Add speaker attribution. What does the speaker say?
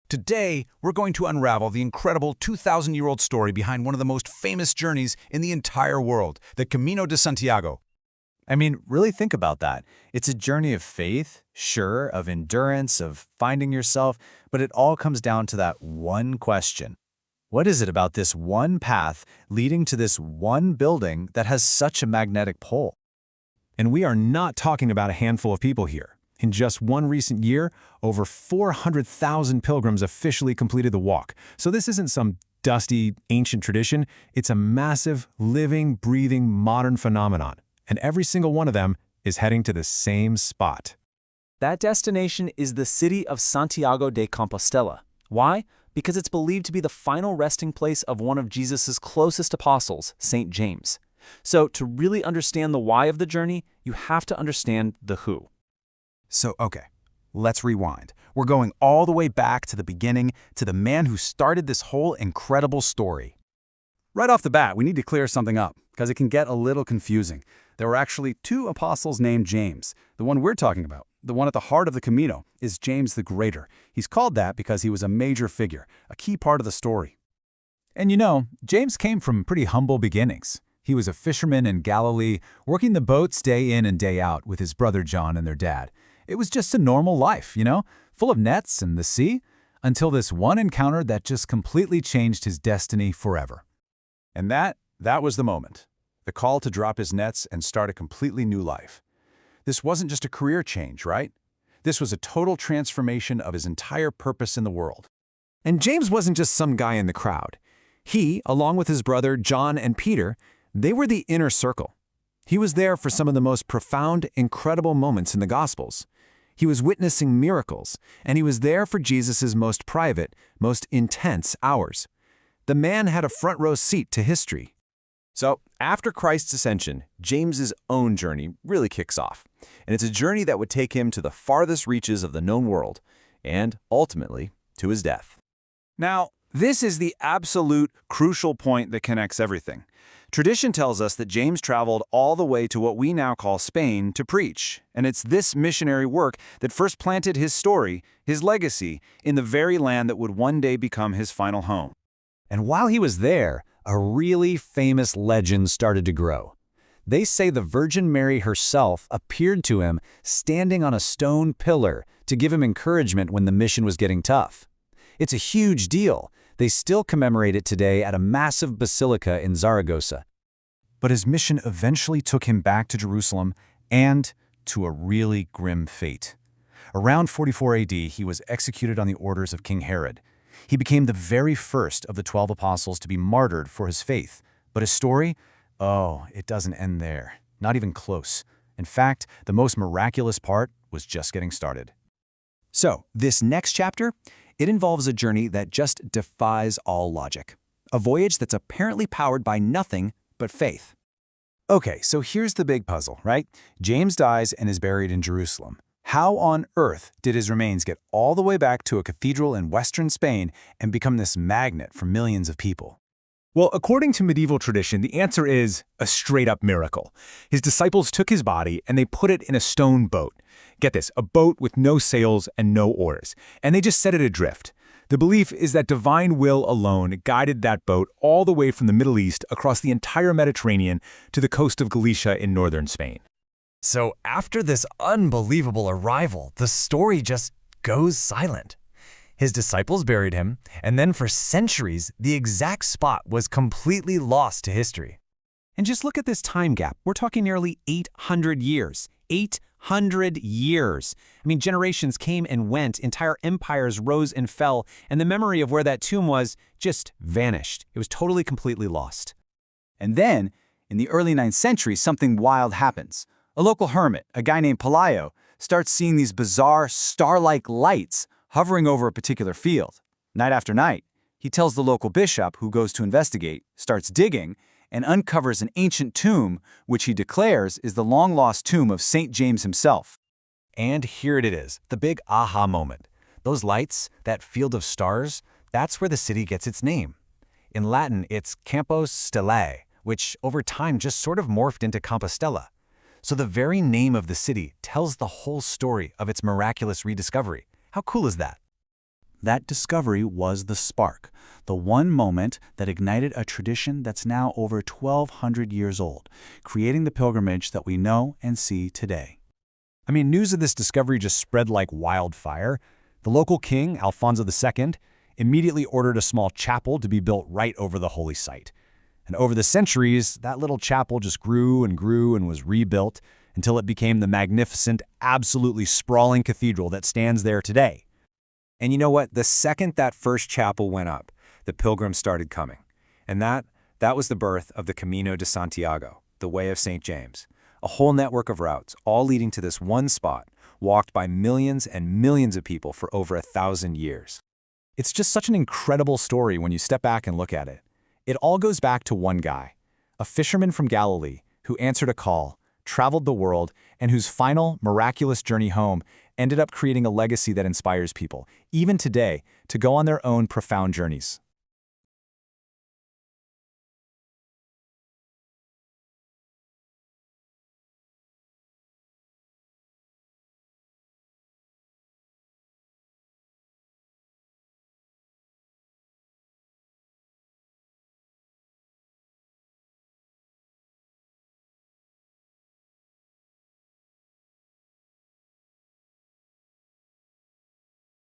Speaker 1: Today, we're going to unravel the incredible 2,000-year-old story behind one of the most famous journeys in the entire world, the Camino de Santiago.
Speaker 2: I mean, really think about that. It's a journey of faith, sure, of endurance, of finding yourself, but it all comes down to that one question. What is it about this one path leading to this one building that has such a magnetic pull?
Speaker 3: And we are not talking about a handful of people here. In just one recent year, over 400,000 pilgrims officially completed the walk. So this isn't some dusty, ancient tradition. It's a massive, living, breathing, modern phenomenon. And every single one of them is heading to the same spot.
Speaker 4: That destination is the city of Santiago de Compostela. Why? Because it's believed to be the final resting place of one of Jesus' closest apostles, St. James. So to really understand the why of the journey, you have to understand the who.
Speaker 1: So, okay, let's rewind. We're going all the way back to the beginning, to the man who started this whole incredible story. Right off the bat, we need to clear something up, because it can get a little confusing. There were actually two apostles named James. The one we're talking about, the one at the heart of the Camino, is James the Greater. He's called that because he was a major figure, a key part of the story.
Speaker 3: And you know, James came from pretty humble beginnings. He was a fisherman in Galilee, working the boats day in and day out with his brother John and their dad. It was just a normal life, you know, full of nets and the sea, until this one encounter that just completely changed his destiny forever.
Speaker 1: And that was the moment. The call to drop his nets and start a completely new life. This wasn't just a career change, right? This was a total transformation of his entire purpose in the world.
Speaker 3: And James wasn't just some guy in the crowd. He, along with his brother John and Peter, they were the inner circle. He was there for some of the most profound, incredible moments in the Gospels. He was witnessing miracles, and he was there for Jesus' most private, most intense hours. The man had a front-row seat to history.
Speaker 5: So, after Christ's ascension, James's own journey really kicks off. And it's a journey that would take him to the farthest reaches of the known world, and ultimately, to his death.
Speaker 1: Now, this is the absolute crucial point that connects everything. Tradition tells us that James traveled all the way to what we now call Spain to preach, and it's this missionary work that first planted his story, his legacy, in the very land that would one day become his final home.
Speaker 2: And while he was there, a really famous legend started to grow. They say the Virgin Mary herself appeared to him standing on a stone pillar to give him encouragement when the mission was getting tough. It's a huge deal. They still commemorate it today at a massive basilica in Zaragoza.
Speaker 3: But his mission eventually took him back to Jerusalem and to a really grim fate. Around 44 AD, he was executed on the orders of King Herod. He became the very first of the 12 apostles to be martyred for his faith. But his story? Oh, it doesn't end there. Not even close. In fact, the most miraculous part was just getting started.
Speaker 2: So, this next chapter, it involves a journey that just defies all logic. A voyage that's apparently powered by nothing but faith.
Speaker 3: Okay, so here's the big puzzle, right? James dies and is buried in Jerusalem. How on earth did his remains get all the way back to a cathedral in western Spain and become this magnet for millions of people? Well, according to medieval tradition, the answer is a straight-up miracle. His disciples took his body and they put it in a stone boat. Get this, a boat with no sails and no oars. And they just set it adrift. The belief is that divine will alone guided that boat all the way from the Middle East across the entire Mediterranean to the coast of Galicia in northern Spain.
Speaker 6: So after this unbelievable arrival, the story just goes silent. His disciples buried him, and then for centuries, the exact spot was completely lost to history.
Speaker 2: And just look at this time gap. We're talking nearly 800 years. 800 years. I mean, generations came and went, entire empires rose and fell, and the memory of where that tomb was just vanished. It was totally, completely lost.
Speaker 7: And then, in the early 9th century, something wild happens. A local hermit, a guy named Pelayo, starts seeing these bizarre, star-like lights hovering over a particular field. Night after night, he tells the local bishop, who goes to investigate, starts digging, and uncovers an ancient tomb, which he declares is the long-lost tomb of St. James himself.
Speaker 2: And here it is, the big aha moment. Those lights, that field of stars, that's where the city gets its name. In Latin, it's Campos Stellae, which over time just sort of morphed into Compostela. So the very name of the city tells the whole story of its miraculous rediscovery. How cool is that?
Speaker 3: That discovery was the spark, the one moment that ignited a tradition that's now over 1,200 years old, creating the pilgrimage that we know and see today.
Speaker 2: I mean, news of this discovery just spread like wildfire. The local king, Alfonso II, immediately ordered a small chapel to be built right over the holy site. And over the centuries, that little chapel just grew and was rebuilt until it became the magnificent, absolutely sprawling cathedral that stands there today.
Speaker 3: And you know what? The second that first chapel went up, the pilgrims started coming. And that was the birth of the Camino de Santiago, the Way of St. James, a whole network of routes, all leading to this one spot, walked by millions and millions of people for over 1,000 years.
Speaker 2: It's just such an incredible story when you step back and look at it. It all goes back to one guy, a fisherman from Galilee who answered a call, traveled the world, and whose final, miraculous journey home ended up creating a legacy that inspires people, even today, to go on their own profound journeys.